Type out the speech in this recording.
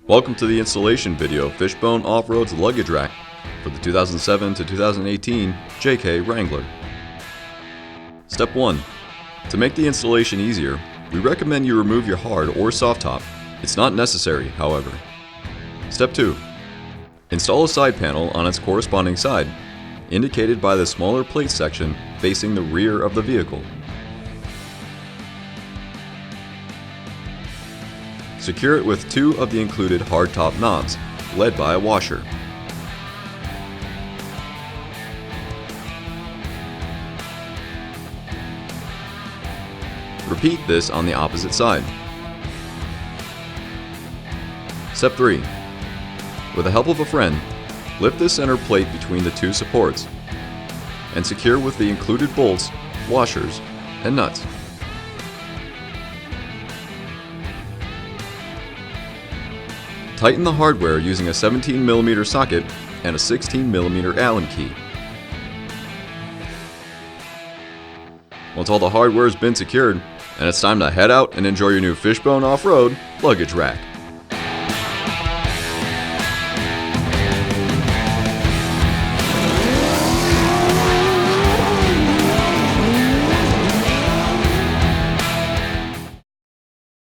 Welcome to the installation video of Fishbone Off-Road's luggage rack for the 2007 to 2018 JK Wrangler. Step 1. To make the installation easier, we recommend you remove your hard or soft top. It's not necessary, however. Step 2. Install a side panel on its corresponding side, indicated by the smaller plate section facing the rear of the vehicle. Secure it with 2 of the included hardtop knobs, led by a washer. Repeat this on the opposite side. Step 3. With the help of a friend, lift the center plate between the 2 supports and secure with the included bolts, washers, and nuts. Tighten the hardware using a 17mm socket and a 16mm Allen key. Once all the hardware has been secured, and it's time to head out and enjoy your new Fishbone Off-Road luggage rack.